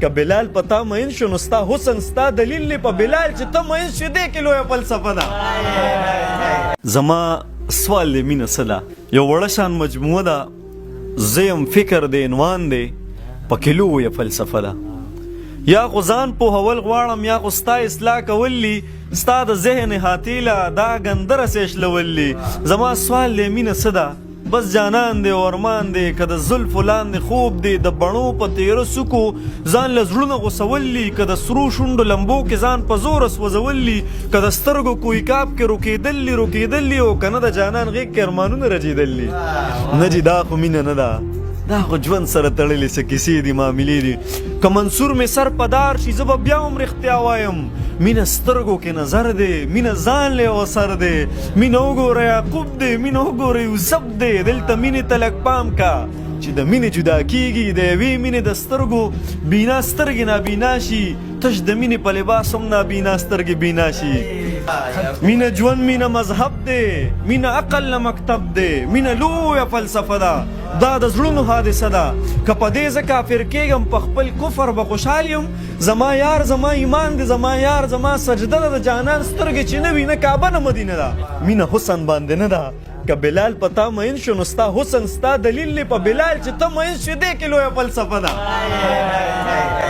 که بلال پتا مین شو نو ستا حسن ستا دلیل دی په بلال چې ته مین شې دې کې لویه فلسفه ده. زما سوال دی مینه څه ده؟ یو وړه شان مجموعه ده، زیم فکر دی عنوان دی، پکې لویه فلسفه ده. یا خو ځان پوهول غواړم یا خو ستا اصلاح کولی، ستا د ذهن حاتیله دا ګندره سیشلولی. زما سوال دی مینه څه ده؟ بس جانان دی ورمان دی که د زلفو لاندې خوب دی، د بڼو په تیره سکو ځان له زړونه غوسولی، که د سرو شونډو لمبو کې ځان په زوره سوځولی، که د سترګو کویکاب کې روکېدلی او که نه د جانان غېږ کې ارمانونه رجېدلی. نه جي دا خو مینه نه ده، دا خو ژوند سره تړلې څه کیسې دي معاملې دي. که منصور مې سر په دار شي زه به بیا هم رښتیا وایم. مینه سترګو کې نظر دی، مینه ځان لی اوسر دی، مینه وګوره یعقوب دی، مینه وګوره یوسف دی. دلته مینې ته لږ پام کا چې د مینې جدا کېږي، د یوې مینې د سترګو بینا سترګې نابینا شي، تش د مینې په لباس هم نابینا سترګې بینا شي. مینه ژوند، مینه مذهب دی، مینه عقل نه مکتب دی، مینه لویه فلسفه ده، دا د زړونو حادثه ده. که په دې زه کافر کېږم په خپل کفر به خوشحال یم. زما یار زما ایمان دی، زما یار زما سجده ده، د جانان سترګې چې نه وي نه کعبه نه مدینه ده. مینه حسن باندې نه ده، که بلال پتا مین شو نو ستا حسن ستا دلیل دی په بلال چې ته مین شې دې کې لویه فلسفه ده.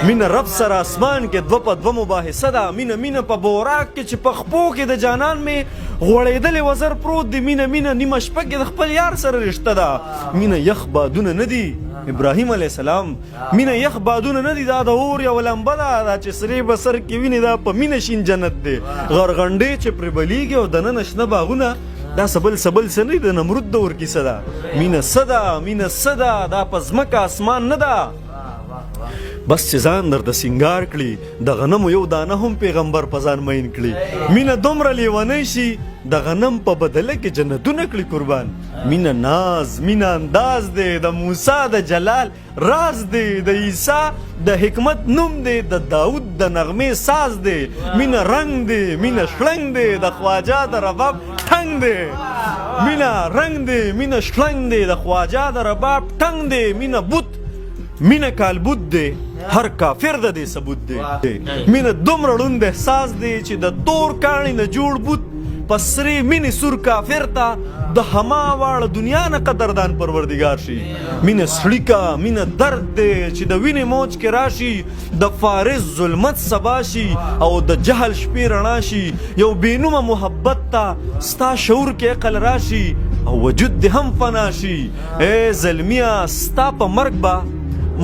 مینه رب سره اسمان کې دوه په دوه مباحثه ده. مینه په بوراک کې چې په خپو کې د جانان مې غوړېدلی وزر پروت دی. مینه نیمه شپه کې د خپل یار سره رشته ده. مینه یخ بادونه نه دي، ابراهیم علیه السلام. مینه یخ بادونه نه دي، دا د اور یوه لمبه ده، دا چې سرې به سر کې وینې دا په مینه شین جنت دی. غرغنډې چې پرې بلیږي او دننه شنه باغونه، دا سبل څه نه د نمرود دور کیسه ده. مینه څه ده؟ دا په ځمکه اسمان نه ده. بس چې ځان درته سینګار کړي، د غنمو یو دانه هم پیغمبر په ځان مین کړي. مینه دومره لیونی شي د غنم په بدله کې جنتونه کړي قربان. مینه ناز، مینه انداز دی، د موسی د جلال راز دی، د عیسی د حکمت نوم دی، د داود د نغمې ساز دی. مینه رنگ دی، مینه شلنګ دی، د خواجه د رباب ټنګ دی. مینه رنگ دی، مینه شلنګ دی، د خواجه د رباب ټنګ دی. مینه بوت، مینه کالبوت دی، هر کافر د دې ثبوت دی. مینه دومره ړوند احساس دی چې د تور کاڼي نه جوړ بوت په سرې مینې سور کافر ته د هما واړه دنیا نه قدردان پروردګار شي. مینه سړیکه، مینه درد دی چې د وینې موج کې راشي، د فارس ظلمت سبا شي او د جهل شپې رڼا شي. یو بېنومه محبت ته ستا شعور کې عقل راشي او وجود دې هم فنا شي. ای زلمیه ستا په مرګ به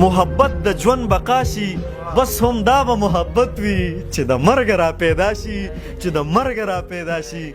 محبت د ژوند بقا شي. بس هم دا به محبت وي چې د مرګ را پیدا شي، چې د مرګ را پیدا شي.